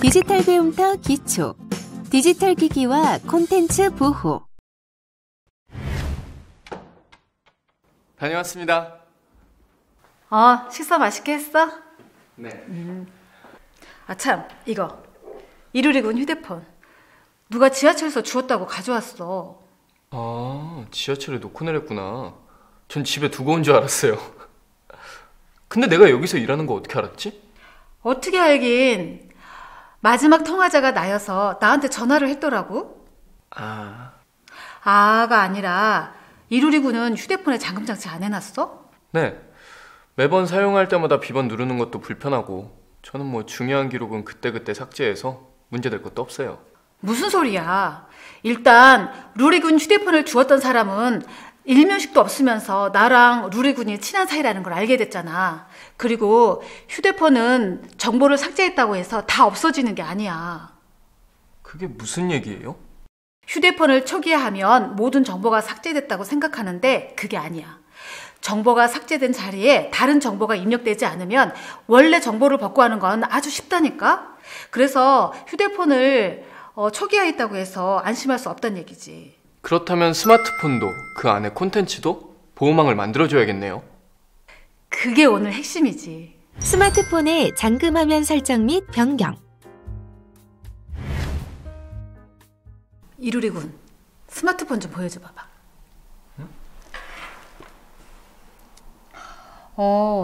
디지털 배움터 기초, 디지털 기기와 콘텐츠 보호. 다녀왔습니다. 식사 맛있게 했어? 네. 참, 이거. 이루리군 휴대폰. 누가 지하철에서 주웠다고 가져왔어. 지하철에 놓고 내렸구나. 전 집에 두고 온 줄 알았어요. 근데 내가 여기서 일하는 거 어떻게 알았지? 어떻게 알긴. 마지막 통화자가 나여서 나한테 전화를 했더라고. 아가 아니라 이루리군은 휴대폰에 잠금장치 안 해놨어? 네. 매번 사용할 때마다 비번 누르는 것도 불편하고 저는 뭐 중요한 기록은 그때그때 삭제해서 문제될 것도 없어요. 무슨 소리야. 일단 루리군 휴대폰을 주웠던 사람은 일면식도 없으면서 나랑 루리군이 친한 사이라는 걸 알게 됐잖아. 그리고 휴대폰은 정보를 삭제했다고 해서 다 없어지는 게 아니야. 그게 무슨 얘기예요? 휴대폰을 초기화하면 모든 정보가 삭제됐다고 생각하는데 그게 아니야. 정보가 삭제된 자리에 다른 정보가 입력되지 않으면 원래 정보를 복구하는 건 아주 쉽다니까? 그래서 휴대폰을 초기화했다고 해서 안심할 수 없다는 얘기지. 그렇다면 스마트폰도 그 안에 콘텐츠도 보호망을 만들어줘야겠네요. 그게 오늘 핵심이지. 스마트폰의 잠금 화면 설정 및 변경. 이루리군, 스마트폰 좀 보여줘 봐봐.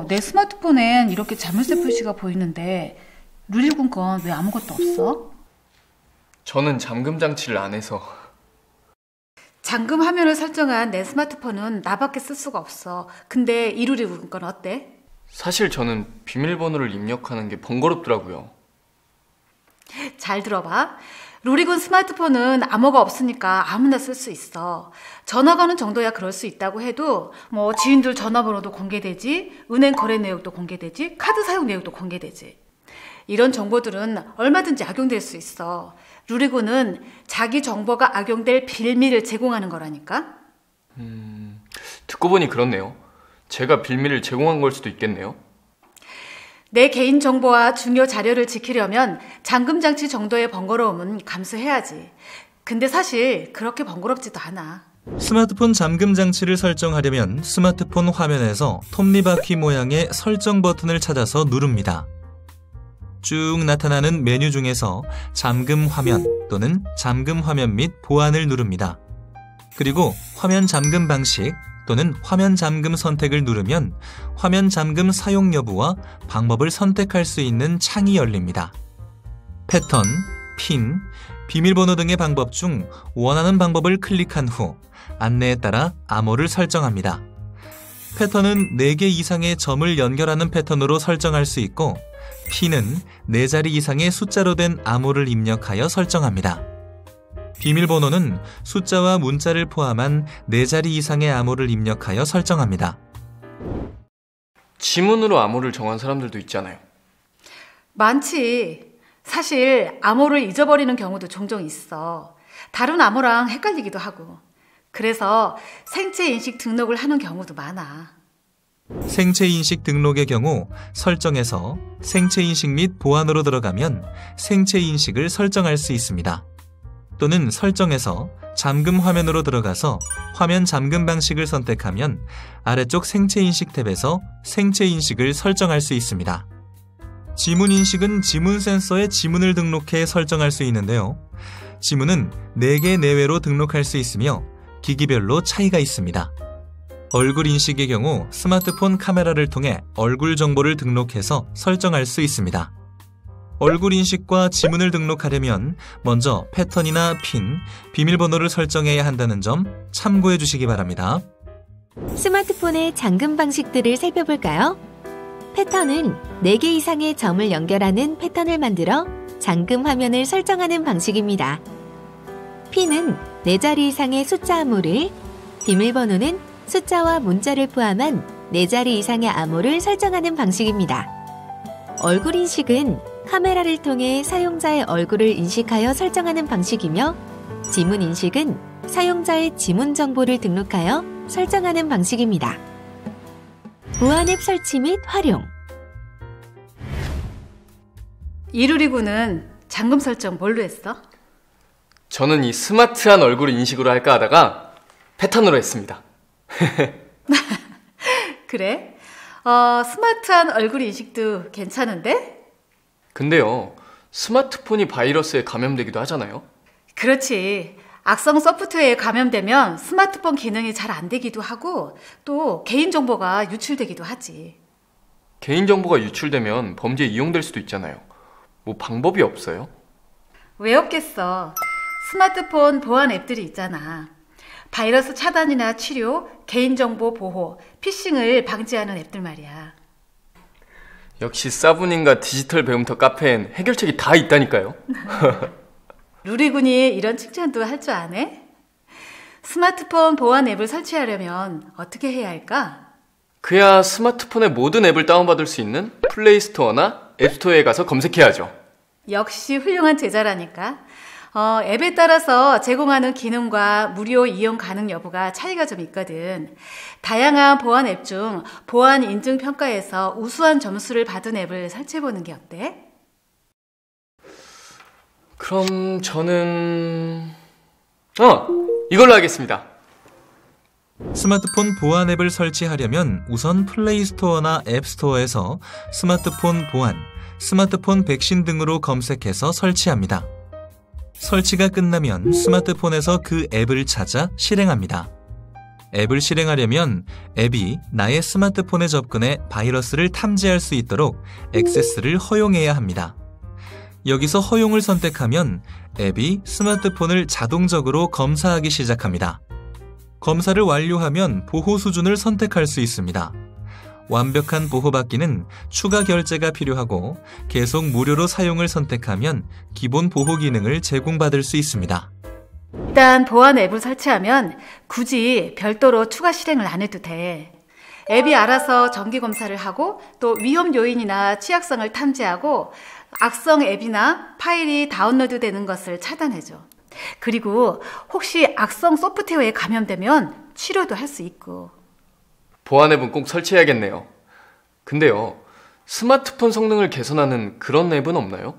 내 스마트폰엔 이렇게 자물쇠 표시가 보이는데 루리군 건 왜 아무것도 없어? 저는 잠금 장치를 안 해서. 잠금 화면을 설정한 내 스마트폰은 나밖에 쓸 수가 없어. 근데 이루리군 건 어때? 사실 저는 비밀번호를 입력하는 게 번거롭더라고요. 잘 들어봐. 루리군 스마트폰은 암호가 없으니까 아무나 쓸 수 있어. 전화 거는 정도야 그럴 수 있다고 해도 지인들 전화번호도 공개되지, 은행 거래 내역도 공개되지, 카드 사용 내역도 공개되지. 이런 정보들은 얼마든지 악용될 수 있어. 루리군은 자기 정보가 악용될 빌미를 제공하는 거라니까. 듣고 보니 그렇네요. 제가 빌미를 제공한 걸 수도 있겠네요. 내 개인정보와 중요 자료를 지키려면 잠금장치 정도의 번거로움은 감수해야지. 근데 사실 그렇게 번거롭지도 않아. 스마트폰 잠금 장치를 설정하려면 스마트폰 화면에서 톱니바퀴 모양의 설정 버튼을 찾아서 누릅니다. 쭉 나타나는 메뉴 중에서 잠금 화면 또는 잠금 화면 및 보안을 누릅니다. 그리고 화면 잠금 방식 또는 화면 잠금 선택을 누르면 화면 잠금 사용 여부와 방법을 선택할 수 있는 창이 열립니다. 패턴, 핀, 비밀번호 등의 방법 중 원하는 방법을 클릭한 후 안내에 따라 암호를 설정합니다. 패턴은 4개 이상의 점을 연결하는 패턴으로 설정할 수 있고 핀은 4자리 이상의 숫자로 된 암호를 입력하여 설정합니다. 비밀번호는 숫자와 문자를 포함한 4자리 이상의 암호를 입력하여 설정합니다. 지문으로 암호를 정한 사람들도 있잖아요. 많지. 사실 암호를 잊어버리는 경우도 종종 있어. 다른 암호랑 헷갈리기도 하고. 그래서 생체인식 등록을 하는 경우도 많아. 생체인식 등록의 경우 설정에서 생체인식 및 보안으로 들어가면 생체인식을 설정할 수 있습니다. 또는 설정에서 잠금 화면으로 들어가서 화면 잠금 방식을 선택하면 아래쪽 생체인식 탭에서 생체인식을 설정할 수 있습니다. 지문인식은 지문 센서에 지문을 등록해 설정할 수 있는데요. 지문은 4개 내외로 등록할 수 있으며 기기별로 차이가 있습니다. 얼굴 인식의 경우 스마트폰 카메라를 통해 얼굴 정보를 등록해서 설정할 수 있습니다. 얼굴 인식과 지문을 등록하려면 먼저 패턴이나 핀, 비밀번호를 설정해야 한다는 점 참고해 주시기 바랍니다. 스마트폰의 잠금 방식들을 살펴볼까요? 패턴은 4개 이상의 점을 연결하는 패턴을 만들어 잠금 화면을 설정하는 방식입니다. 핀은 4자리 이상의 숫자 암호를, 비밀번호는 숫자와 문자를 포함한 4자리 이상의 암호를 설정하는 방식입니다. 얼굴 인식은 카메라를 통해 사용자의 얼굴을 인식하여 설정하는 방식이며, 지문 인식은 사용자의 지문 정보를 등록하여 설정하는 방식입니다. 보안 앱 설치 및 활용. 이루리군은 잠금 설정 뭘로 했어? 저는 이 스마트한 얼굴 인식으로 할까 하다가 패턴으로 했습니다. 그래? 스마트한 얼굴 인식도 괜찮은데? 근데요, 스마트폰이 바이러스에 감염되기도 하잖아요? 그렇지. 악성 소프트웨어에 감염되면 스마트폰 기능이 잘 안 되기도 하고 또 개인정보가 유출되기도 하지. 개인정보가 유출되면 범죄에 이용될 수도 있잖아요. 뭐 방법이 없어요? 왜 없겠어. 스마트폰 보안 앱들이 있잖아. 바이러스 차단이나 치료, 개인정보 보호, 피싱을 방지하는 앱들 말이야. 역시 사부님과 디지털 배움터 카페엔 해결책이 다 있다니까요. 루리군이 이런 칭찬도 할 줄 아네? 스마트폰 보안 앱을 설치하려면 어떻게 해야 할까? 그야 스마트폰의 모든 앱을 다운받을 수 있는 플레이스토어나 앱스토어에 가서 검색해야죠. 역시 훌륭한 제자라니까. 앱에 따라서 제공하는 기능과 무료 이용 가능 여부가 차이가 좀 있거든. 다양한 보안 앱 중 보안 인증 평가에서 우수한 점수를 받은 앱을 설치해보는 게 어때? 그럼 저는 이걸로 하겠습니다. 스마트폰 보안 앱을 설치하려면 우선 플레이스토어나 앱스토어에서 스마트폰 보안, 스마트폰 백신 등으로 검색해서 설치합니다. 설치가 끝나면 스마트폰에서 그 앱을 찾아 실행합니다. 앱을 실행하려면 앱이 나의 스마트폰에 접근해 바이러스를 탐지할 수 있도록 액세스를 허용해야 합니다. 여기서 허용을 선택하면 앱이 스마트폰을 자동적으로 검사하기 시작합니다. 검사를 완료하면 보호 수준을 선택할 수 있습니다. 완벽한 보호받기는 추가 결제가 필요하고 계속 무료로 사용을 선택하면 기본 보호 기능을 제공받을 수 있습니다. 일단 보안 앱을 설치하면 굳이 별도로 추가 실행을 안 해도 돼. 앱이 알아서 정기 검사를 하고 또 위험 요인이나 취약성을 탐지하고 악성 앱이나 파일이 다운로드 되는 것을 차단해줘. 그리고 혹시 악성 소프트웨어에 감염되면 치료도 할 수 있고. 보안 앱은 꼭 설치해야겠네요. 근데요, 스마트폰 성능을 개선하는 그런 앱은 없나요?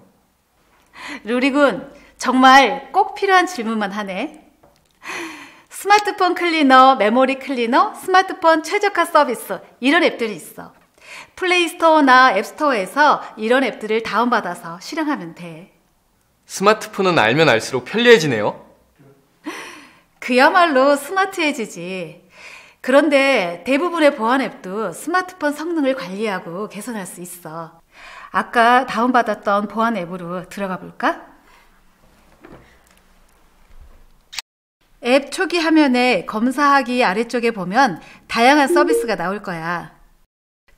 루리군, 정말 꼭 필요한 질문만 하네. 스마트폰 클리너, 메모리 클리너, 스마트폰 최적화 서비스 이런 앱들이 있어. 플레이스토어나 앱스토어에서 이런 앱들을 다운받아서 실행하면 돼. 스마트폰은 알면 알수록 편리해지네요. 그야말로 스마트해지지. 그런데 대부분의 보안 앱도 스마트폰 성능을 관리하고 개선할 수 있어. 아까 다운받았던 보안 앱으로 들어가 볼까? 앱 초기 화면에 검사하기 아래쪽에 보면 다양한 서비스가 나올 거야.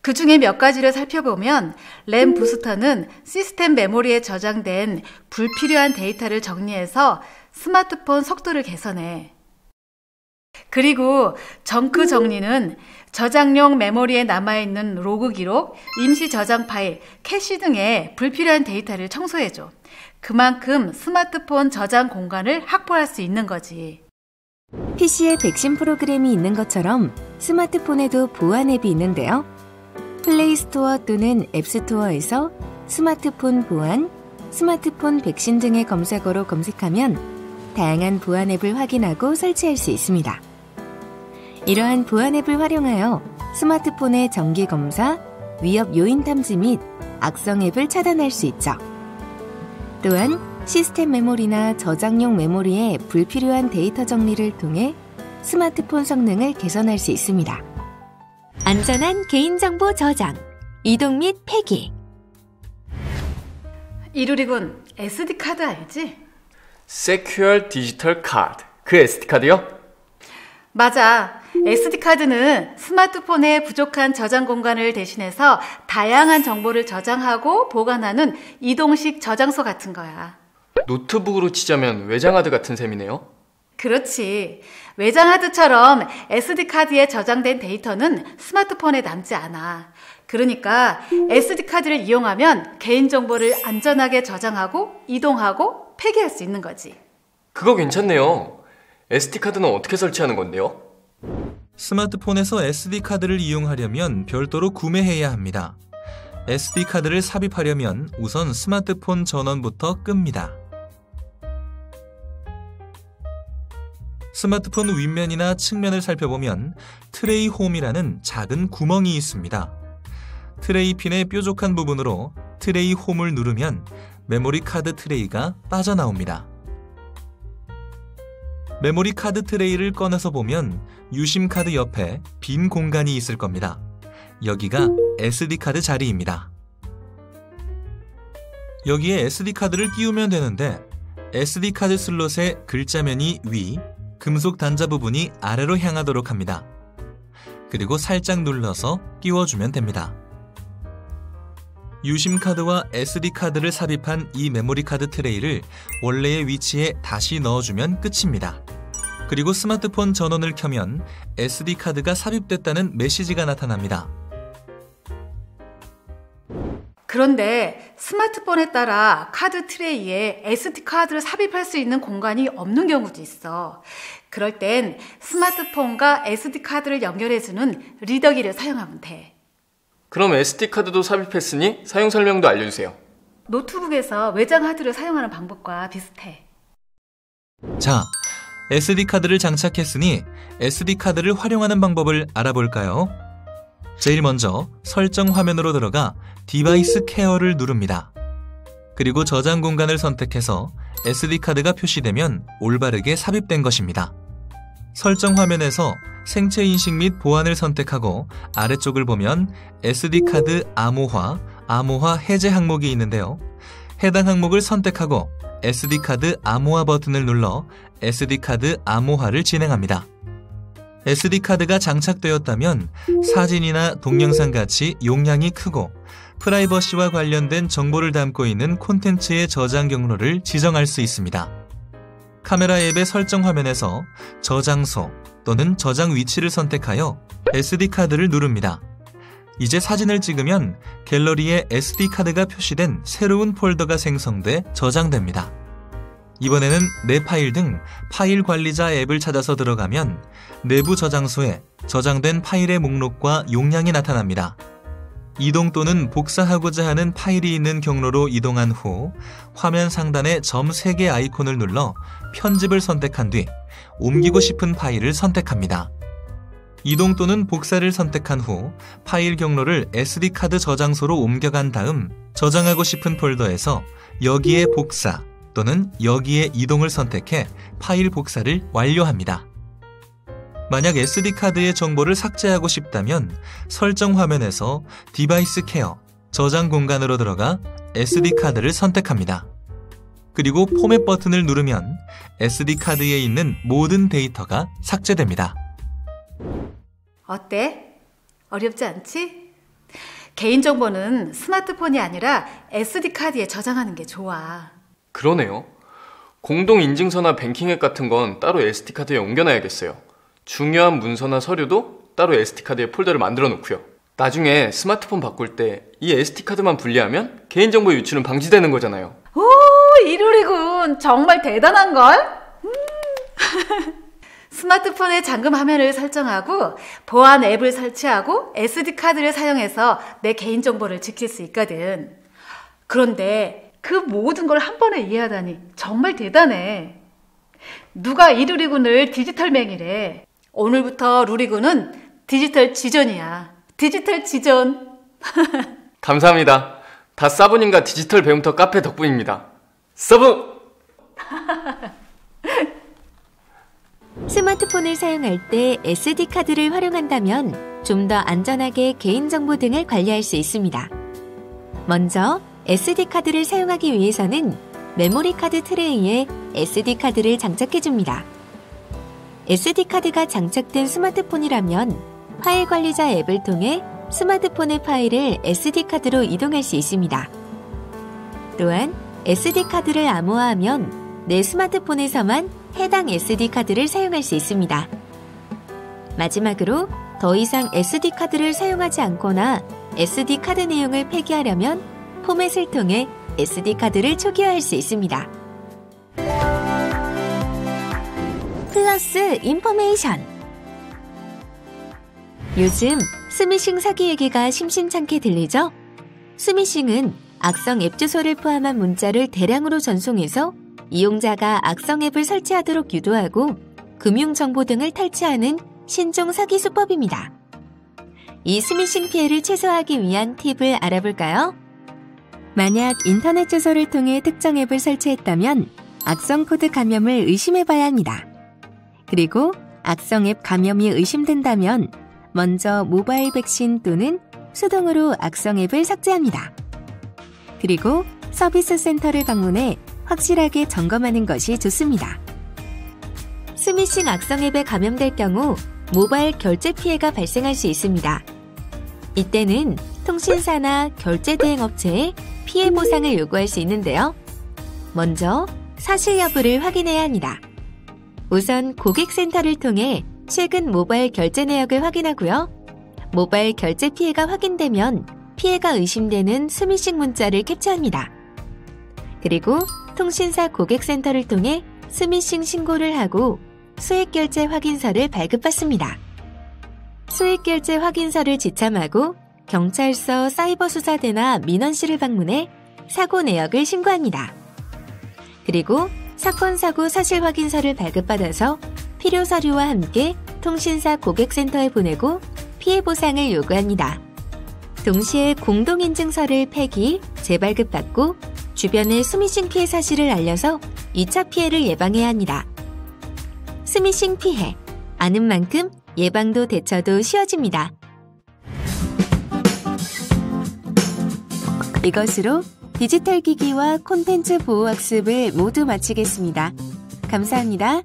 그 중에 몇 가지를 살펴보면 램 부스터는 시스템 메모리에 저장된 불필요한 데이터를 정리해서 스마트폰 속도를 개선해. 그리고 정크 정리는 저장용 메모리에 남아있는 로그 기록, 임시 저장 파일, 캐시 등의 불필요한 데이터를 청소해줘. 그만큼 스마트폰 저장 공간을 확보할 수 있는 거지. PC에 백신 프로그램이 있는 것처럼 스마트폰에도 보안 앱이 있는데요. 플레이스토어 또는 앱스토어에서 스마트폰 보안, 스마트폰 백신 등의 검색어로 검색하면 다양한 보안 앱을 확인하고 설치할 수 있습니다. 이러한 보안 앱을 활용하여 스마트폰의 정기 검사, 위협 요인 탐지 및 악성 앱을 차단할 수 있죠. 또한 시스템 메모리나 저장용 메모리의 불필요한 데이터 정리를 통해 스마트폰 성능을 개선할 수 있습니다. 안전한 개인정보 저장, 이동 및 폐기. 이루리군, SD카드 알지? Secure Digital Card. 그 SD카드요? 맞아. SD카드는 스마트폰의 부족한 저장 공간을 대신해서 다양한 정보를 저장하고 보관하는 이동식 저장소 같은 거야. 노트북으로 치자면 외장하드 같은 셈이네요. 그렇지. 외장하드처럼 SD카드에 저장된 데이터는 스마트폰에 남지 않아. 그러니까 SD카드를 이용하면 개인정보를 안전하게 저장하고 이동하고 폐기할 수 있는 거지. 그거 괜찮네요. SD카드는 어떻게 설치하는 건데요? 스마트폰에서 SD카드를 이용하려면 별도로 구매해야 합니다. SD카드를 삽입하려면 우선 스마트폰 전원부터 끕니다. 스마트폰 윗면이나 측면을 살펴보면 트레이 홈이라는 작은 구멍이 있습니다. 트레이 핀의 뾰족한 부분으로 트레이 홈을 누르면 메모리 카드 트레이가 빠져나옵니다. 메모리 카드 트레이를 꺼내서 보면 유심 카드 옆에 빈 공간이 있을 겁니다. 여기가 SD카드 자리입니다. 여기에 SD카드를 끼우면 되는데 SD카드 슬롯의 글자면이 위, 금속 단자 부분이 아래로 향하도록 합니다. 그리고 살짝 눌러서 끼워주면 됩니다. 유심카드와 SD카드를 삽입한 이 메모리카드 트레이를 원래의 위치에 다시 넣어주면 끝입니다. 그리고 스마트폰 전원을 켜면 SD카드가 삽입됐다는 메시지가 나타납니다. 그런데 스마트폰에 따라 카드 트레이에 SD카드를 삽입할 수 있는 공간이 없는 경우도 있어. 그럴 땐 스마트폰과 SD카드를 연결해주는 리더기를 사용하면 돼. 그럼 SD카드도 삽입했으니 사용 설명도 알려주세요. 노트북에서 외장 하드를 사용하는 방법과 비슷해. 자, SD카드를 장착했으니 SD카드를 활용하는 방법을 알아볼까요? 제일 먼저 설정 화면으로 들어가 디바이스 케어를 누릅니다. 그리고 저장 공간을 선택해서 SD카드가 표시되면 올바르게 삽입된 것입니다. 설정 화면에서 생체 인식 및 보안을 선택하고 아래쪽을 보면 SD카드 암호화, 암호화 해제 항목이 있는데요. 해당 항목을 선택하고 SD카드 암호화 버튼을 눌러 SD카드 암호화를 진행합니다. SD카드가 장착되었다면 사진이나 동영상 같이 용량이 크고 프라이버시와 관련된 정보를 담고 있는 콘텐츠의 저장 경로를 지정할 수 있습니다. 카메라 앱의 설정 화면에서 저장소 또는 저장 위치를 선택하여 SD카드를 누릅니다. 이제 사진을 찍으면 갤러리에 SD카드가 표시된 새로운 폴더가 생성돼 저장됩니다. 이번에는 내 파일 등 파일 관리자 앱을 찾아서 들어가면 내부 저장소에 저장된 파일의 목록과 용량이 나타납니다. 이동 또는 복사하고자 하는 파일이 있는 경로로 이동한 후 화면 상단의 점 3개 아이콘을 눌러 편집을 선택한 뒤 옮기고 싶은 파일을 선택합니다. 이동 또는 복사를 선택한 후 파일 경로를 SD카드 저장소로 옮겨간 다음 저장하고 싶은 폴더에서 여기에 복사 또는 여기에 이동을 선택해 파일 복사를 완료합니다. 만약 SD카드의 정보를 삭제하고 싶다면 설정 화면에서 디바이스 케어, 저장 공간으로 들어가 SD카드를 선택합니다. 그리고 포맷 버튼을 누르면 SD카드에 있는 모든 데이터가 삭제됩니다. 어때? 어렵지 않지? 개인정보는 스마트폰이 아니라 SD카드에 저장하는 게 좋아. 그러네요. 공동인증서나 뱅킹앱 같은 건 따로 SD카드에 옮겨놔야겠어요. 중요한 문서나 서류도 따로 SD카드에 폴더를 만들어 놓고요. 나중에 스마트폰 바꿀 때 이 SD카드만 분리하면 개인정보 유출은 방지되는 거잖아요. 오, 이루리군. 정말 대단한걸? 스마트폰의 잠금 화면을 설정하고 보안 앱을 설치하고 SD카드를 사용해서 내 개인정보를 지킬 수 있거든. 그런데 그 모든 걸 한 번에 이해하다니 정말 대단해. 누가 이 루리군을 디지털맹이래. 오늘부터 루리군은 디지털 지존이야. 디지털 지존. 감사합니다. 다 사부님과 디지털 배움터 카페 덕분입니다. 사부! 스마트폰을 사용할 때 SD카드를 활용한다면 좀 더 안전하게 개인정보 등을 관리할 수 있습니다. 먼저 SD카드를 사용하기 위해서는 메모리카드 트레이에 SD카드를 장착해줍니다. SD카드가 장착된 스마트폰이라면 파일 관리자 앱을 통해 스마트폰의 파일을 SD카드로 이동할 수 있습니다. 또한 SD카드를 암호화하면 내 스마트폰에서만 해당 SD카드를 사용할 수 있습니다. 마지막으로 더 이상 SD카드를 사용하지 않거나 SD카드 내용을 폐기하려면 포맷을 통해 SD카드를 초기화할 수 있습니다. 플러스 인포메이션. 요즘 스미싱 사기 얘기가 심심찮게 들리죠? 스미싱은 악성 앱 주소를 포함한 문자를 대량으로 전송해서 이용자가 악성 앱을 설치하도록 유도하고 금융정보 등을 탈취하는 신종 사기 수법입니다. 이 스미싱 피해를 최소화하기 위한 팁을 알아볼까요? 만약 인터넷 주소를 통해 특정 앱을 설치했다면 악성 코드 감염을 의심해봐야 합니다. 그리고 악성 앱 감염이 의심된다면 먼저 모바일 백신 또는 수동으로 악성 앱을 삭제합니다. 그리고 서비스 센터를 방문해 확실하게 점검하는 것이 좋습니다. 스미싱 악성 앱에 감염될 경우 모바일 결제 피해가 발생할 수 있습니다. 이때는 통신사나 결제 대행 업체에 피해 보상을 요구할 수 있는데요. 먼저 사실 여부를 확인해야 합니다. 우선 고객센터를 통해 최근 모바일 결제 내역을 확인하고요. 모바일 결제 피해가 확인되면 피해가 의심되는 스미싱 문자를 캡처합니다. 그리고 통신사 고객센터를 통해 스미싱 신고를 하고 수익결제 확인서를 발급받습니다. 수익결제 확인서를 지참하고 경찰서 사이버수사대나 민원실을 방문해 사고 내역을 신고합니다. 그리고 사건 사고 사실 확인서를 발급받아서 필요 서류와 함께 통신사 고객센터에 보내고 피해 보상을 요구합니다. 동시에 공동인증서를 폐기, 재발급받고 주변에 스미싱 피해 사실을 알려서 2차 피해를 예방해야 합니다. 스미싱 피해, 아는 만큼 예방도 대처도 쉬워집니다. 이것으로 디지털 기기와 콘텐츠 보호 학습을 모두 마치겠습니다. 감사합니다.